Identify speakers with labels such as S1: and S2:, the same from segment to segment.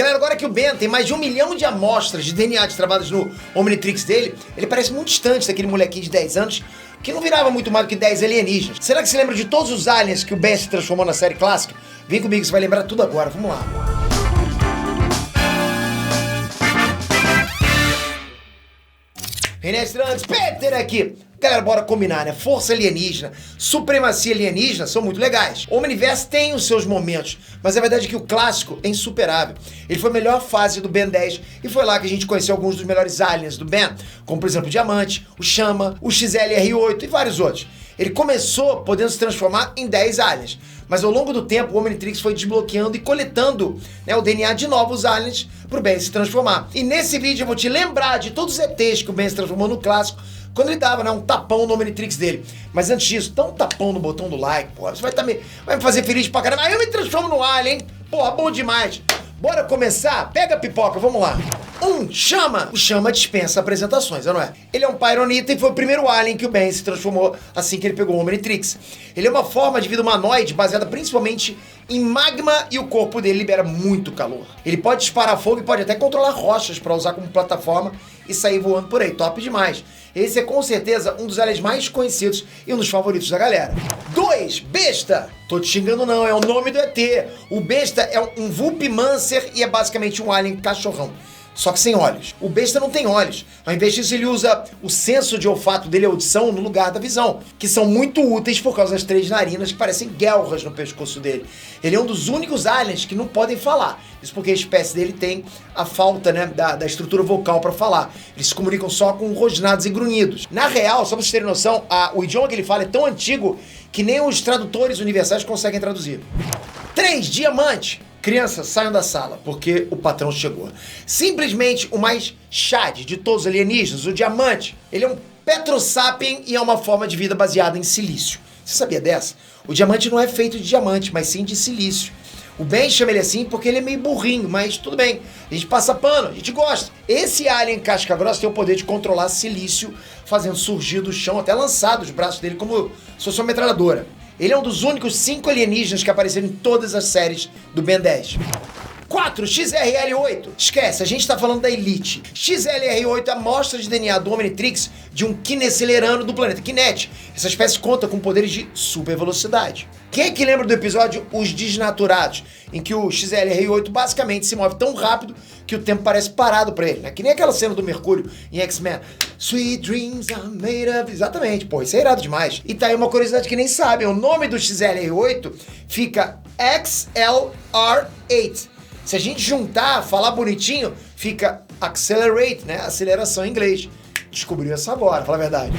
S1: Galera, agora que o Ben tem mais de 1 milhão de amostras de DNA destravadas no Omnitrix dele, ele parece muito distante daquele molequinho de 10 anos que não virava muito mais do que 10 alienígenas. Será que você lembra de todos os aliens que o Ben se transformou na série clássica? Vem comigo, você vai lembrar tudo agora. Vamos lá. Penetrantes, Peter aqui. Galera, bora combinar, né? Força alienígena, supremacia alienígena são muito legais. O Omniverse tem os seus momentos, mas a verdade é que o clássico é insuperável. Ele foi a melhor fase do Ben 10 e foi lá que a gente conheceu alguns dos melhores aliens do Ben, como por exemplo o Diamante, o Chama, o XLR8 e vários outros. Ele começou podendo se transformar em 10 aliens, mas ao longo do tempo o Omnitrix foi desbloqueando e coletando, né, o DNA de novos aliens pro Ben se transformar. E nesse vídeo eu vou te lembrar de todos os ETs que o Ben se transformou no clássico, quando ele dava, né, um tapão no Omnitrix dele. Mas antes disso, dá um tapão no botão do like, porra. Você vai me fazer feliz pra caramba. Aí eu me transformo no alien, hein? Porra, bom demais. Bora começar? Pega a pipoca, vamos lá. Chama! O Chama dispensa apresentações, não é? Ele é um Pyronita e foi o primeiro alien que o Ben se transformou assim que ele pegou o Omnitrix. Ele é uma forma de vida humanoide baseada principalmente em magma e o corpo dele libera muito calor. Ele pode disparar fogo e pode até controlar rochas para usar como plataforma e sair voando por aí. Top demais. Esse é com certeza um dos aliens mais conhecidos e um dos favoritos da galera. 2. Besta! Tô te xingando não, é o nome do ET. O Besta é um Vulpimancer e é basicamente um alien cachorrão. Só que sem olhos. O Besta não tem olhos. Ao invés disso, ele usa o senso de olfato dele, a audição, no lugar da visão, que são muito úteis por causa das 3 narinas que parecem guelras no pescoço dele. Ele é um dos únicos aliens que não podem falar. Isso porque a espécie dele tem a falta, né, da estrutura vocal para falar. Eles se comunicam só com rosnados e grunhidos. Na real, só pra vocês terem noção, o idioma que ele fala é tão antigo que nem os tradutores universais conseguem traduzir. 3. Diamante. Crianças, saiam da sala, porque o patrão chegou. Simplesmente o mais chad de todos os alienígenas, o Diamante. Ele é um Petrosapien e é uma forma de vida baseada em silício. Você sabia dessa? O Diamante não é feito de diamante, mas sim de silício. O Ben chama ele assim porque ele é meio burrinho, mas tudo bem. A gente passa pano, a gente gosta. Esse alien casca grossa tem o poder de controlar silício, fazendo surgir do chão, até lançar dos braços dele como se fosse uma metralhadora. Ele é um dos únicos 5 alienígenas que apareceram em todas as séries do Ben 10. 4. XRL8. Esquece, a gente tá falando da Elite. XLR8 é a amostra de DNA do Omnitrix de um Kinesilerano do planeta Kinet. Essa espécie conta com poderes de super velocidade. Quem é que lembra do episódio Os Desnaturados, em que o XLR8 basicamente se move tão rápido que o tempo parece parado pra ele, né? Que nem aquela cena do Mercúrio em X-Men. Sweet dreams are made of... Exatamente, pô, isso é irado demais. E tá aí uma curiosidade que nem sabem, o nome do XLR8 fica XLR8. Se a gente juntar, falar bonitinho, fica accelerate, né? Aceleração em inglês. Descobriu essa agora, fala a verdade.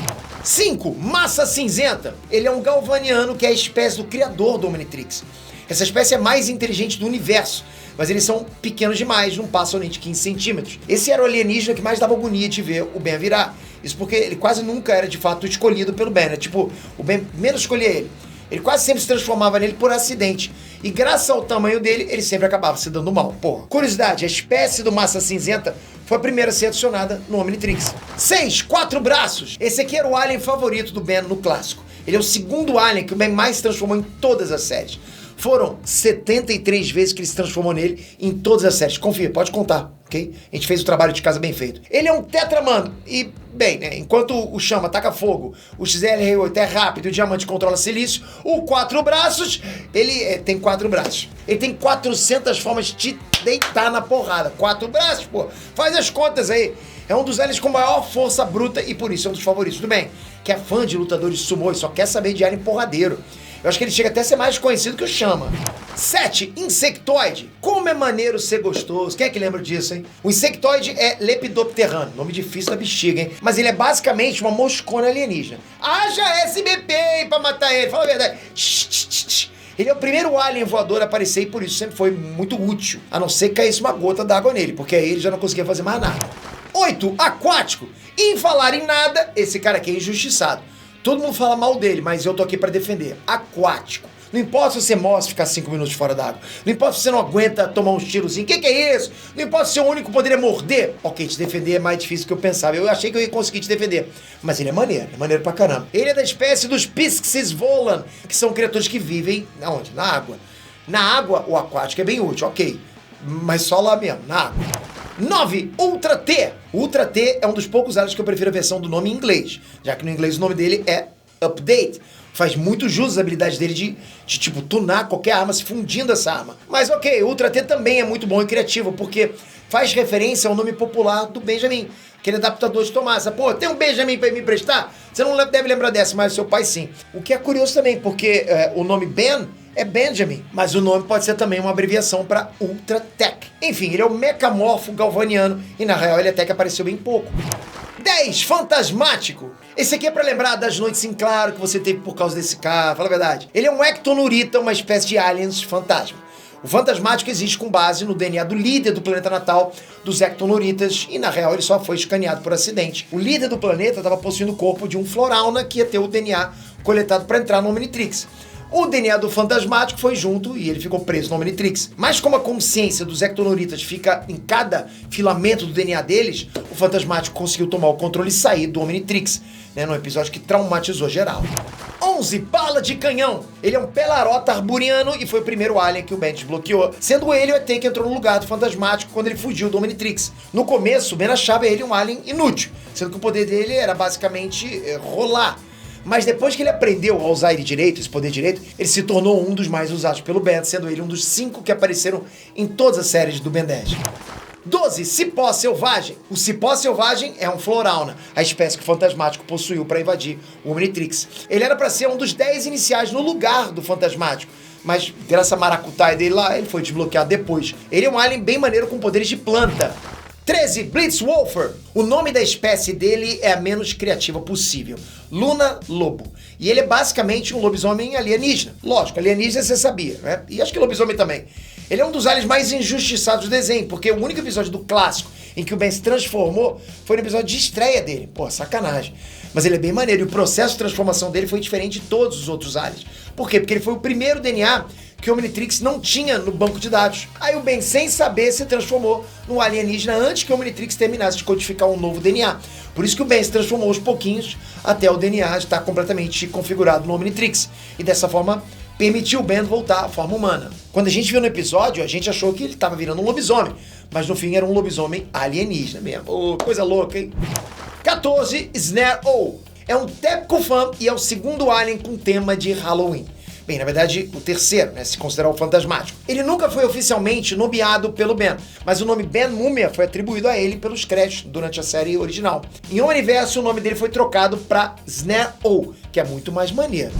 S1: 5. Massa cinzenta. Ele é um galvaniano que é a espécie do criador do Omnitrix. Essa espécie é a mais inteligente do universo, mas eles são pequenos demais, não passam nem de 15 centímetros. Esse era o alienígena que mais dava agonia de ver o Ben virar. Isso porque ele quase nunca era de fato escolhido pelo Ben, né? Tipo, o Ben menos escolhia ele. Ele quase sempre se transformava nele por acidente. E graças ao tamanho dele, ele sempre acabava se dando mal. Porra. Curiosidade, a espécie do Massa Cinzenta foi a primeira a ser adicionada no Omnitrix. 6. 4 braços. Esse aqui era o alien favorito do Ben no clássico. Ele é o segundo alien que o Ben mais se transformou em todas as séries. Foram 73 vezes que ele se transformou nele em todas as séries. Confia, pode contar, ok? A gente fez o trabalho de casa bem feito. Ele é um tetramando e, bem, né, enquanto o Chama taca fogo, o XLR8 é rápido e o Diamante controla silício, o 4 braços, ele tem 4 braços. Ele tem 400 formas de te deitar na porrada. 4 braços, pô. Faz as contas aí. É um dos aliens com maior força bruta e por isso é um dos favoritos. Tudo bem, que é fã de lutadores de sumô e só quer saber de alien porradeiro. Eu acho que ele chega até a ser mais conhecido que o Chama. 7. Insectoide. Como é maneiro ser gostoso. Quem é que lembra disso, hein? O insectoide é Lepidopterano. Nome difícil da bexiga, hein? Mas ele é basicamente uma moscona alienígena. Haja SBP pra matar ele. Fala a verdade. Ele é o primeiro alien voador a aparecer e por isso sempre foi muito útil. A não ser que caísse uma gota d'água nele, porque aí ele já não conseguia fazer mais nada. 8. Aquático. Em falar em nada, esse cara aqui é injustiçado. Todo mundo fala mal dele, mas eu tô aqui pra defender. Aquático. Não importa se você morre ficar 5 minutos fora d'água. Não importa se você não aguenta tomar uns tirozinhos. Que é isso? Não importa se o único poder é morder. Ok, te defender é mais difícil do que eu pensava. Eu achei que eu ia conseguir te defender. Mas ele é maneiro pra caramba. Ele é da espécie dos Pisces volan, que são criaturas que vivem... Aonde? Na água. Na água, o aquático é bem útil, ok. mas só lá mesmo, na água. 9. Ultra T. O Ultra T é um dos poucos aliens que eu prefiro a versão do nome em inglês, já que no inglês o nome dele é Update. Faz muito jus às habilidades dele de tipo, tunar qualquer arma se fundindo essa arma. Mas ok, o Ultra T também é muito bom e criativo, porque faz referência ao nome popular do Benjamin, aquele adaptador de Tomasa. Pô, tem um Benjamin pra me emprestar? Você não deve lembrar dessa, mas seu pai sim. O que é curioso também, porque o nome Ben é Benjamin, mas o nome pode ser também uma abreviação para Ultra Tech. Enfim, ele é o mecamorfo galvaniano e na real ele até que apareceu bem pouco. 10. Fantasmático. Esse aqui é pra lembrar das noites em claro que você teve por causa desse cara, fala a verdade. Ele é um ectonurita, uma espécie de aliens fantasma. O fantasmático existe com base no DNA do líder do planeta natal dos ectonuritas e na real ele só foi escaneado por acidente. O líder do planeta estava possuindo o corpo de um florauna que ia ter o DNA coletado para entrar no Omnitrix. O DNA do fantasmático foi junto e ele ficou preso no Omnitrix. Mas como a consciência dos ectonuritas fica em cada filamento do DNA deles, o fantasmático conseguiu tomar o controle e sair do Omnitrix, né, num episódio que traumatizou geral. 11. Bala de canhão. Ele é um pelarota arburiano e foi o primeiro alien que o Ben desbloqueou, sendo ele o ET que entrou no lugar do fantasmático quando ele fugiu do Omnitrix. No começo, o Ben achava ele um alien inútil, sendo que o poder dele era basicamente rolar. Mas depois que ele aprendeu a usar ele direito, esse poder direito, ele se tornou um dos mais usados pelo Ben, sendo ele um dos 5 que apareceram em todas as séries do Ben 10. 12. Cipó selvagem. O cipó selvagem é um florauna, a espécie que o fantasmático possuiu para invadir o Omnitrix. Ele era para ser um dos 10 iniciais no lugar do fantasmático, mas graças a maracutaia dele lá, ele foi desbloqueado depois. Ele é um alien bem maneiro com poderes de planta. 13. Blitzwolfer. O nome da espécie dele é a menos criativa possível. Luna Lobo. E ele é basicamente um lobisomem alienígena. Lógico, alienígena você sabia, né? E acho que lobisomem também. Ele é um dos aliens mais injustiçados do desenho, porque o único episódio do clássico em que o Ben se transformou foi no episódio de estreia dele. Pô, sacanagem. Mas ele é bem maneiro e o processo de transformação dele foi diferente de todos os outros aliens. Por quê? Porque ele foi o primeiro DNA que o Omnitrix não tinha no banco de dados. Aí o Ben, sem saber, se transformou num alienígena antes que o Omnitrix terminasse de codificar um novo DNA. Por isso que o Ben se transformou aos pouquinhos até o DNA estar completamente configurado no Omnitrix. E dessa forma, permitiu o Ben voltar à forma humana. Quando a gente viu no episódio, a gente achou que ele estava virando um lobisomem. Mas no fim era um lobisomem alienígena mesmo. Oh, coisa louca, hein? 14. Snare-O. É um Tepco-Fan e é o segundo alien com tema de Halloween. Bem, na verdade, o terceiro, né, se considerar o fantasmático. Ele nunca foi oficialmente nomeado pelo Ben, mas o nome Ben Múmia foi atribuído a ele pelos créditos durante a série original. Em Omniverse, o nome dele foi trocado para Snare-O, que é muito mais maneiro.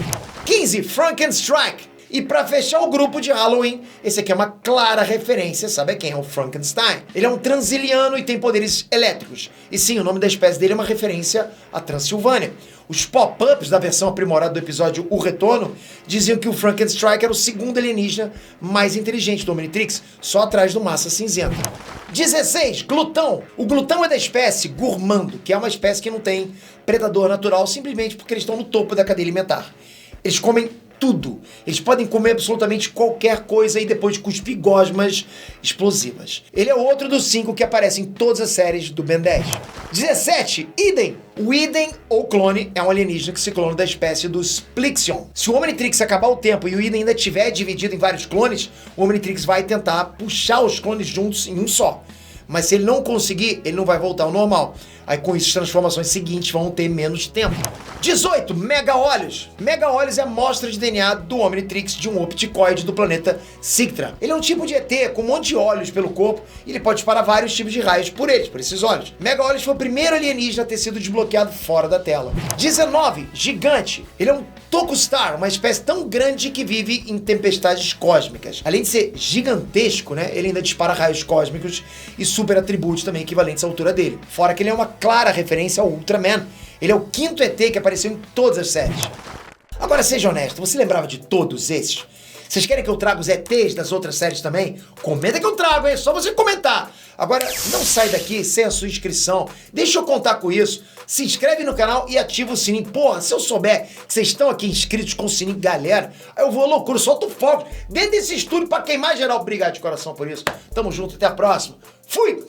S1: 15. Frankenstrike. E pra fechar o grupo de Halloween, esse aqui é uma clara referência, sabe quem é o Frankenstein? Ele é um transiliano e tem poderes elétricos. E sim, o nome da espécie dele é uma referência à Transilvânia. Os pop-ups da versão aprimorada do episódio O Retorno diziam que o Frankenstrike era o segundo alienígena mais inteligente do Omnitrix, só atrás do Massa Cinzenta. 16. Glutão. O glutão é da espécie Gourmando, que é uma espécie que não tem predador natural simplesmente porque eles estão no topo da cadeia alimentar. Eles comem tudo. Eles podem comer absolutamente qualquer coisa e depois cuspir gosmas explosivas. Ele é outro dos 5 que aparecem em todas as séries do Ben 10. 17. Iden. O Iden, ou clone, é um alienígena que se clona da espécie dos Plixion. Se o Omnitrix acabar o tempo e o Iden ainda estiver dividido em vários clones, o Omnitrix vai tentar puxar os clones juntos em um só. Mas se ele não conseguir, ele não vai voltar ao normal. Aí com isso, as transformações seguintes vão ter menos tempo. 18. Mega-Olhos. Mega-Olhos é a amostra de DNA do Omnitrix de um opticoide do planeta Sigtra. Ele é um tipo de ET com um monte de olhos pelo corpo e ele pode disparar vários tipos de raios por esses olhos. Mega-Olhos foi o primeiro alienígena a ter sido desbloqueado fora da tela. 19. Gigante. Ele é um Tocustar, uma espécie tão grande que vive em tempestades cósmicas. Além de ser gigantesco, né, ele ainda dispara raios cósmicos e super atributos também equivalentes à altura dele. Fora que ele é uma clara referência ao Ultraman. Ele é o 5º ET que apareceu em todas as séries. Agora, seja honesto, você lembrava de todos esses? Vocês querem que eu traga os ETs das outras séries também? Comenta que eu trago, hein? Só você comentar. Agora, não sai daqui sem a sua inscrição. Deixa eu contar com isso. Se inscreve no canal e ativa o sininho. Porra, se eu souber que vocês estão aqui inscritos com o sininho, galera, aí eu vou à loucura, solto fogo dentro desse estúdio pra queimar geral. Obrigado de coração por isso. Tamo junto, até a próxima. Fui!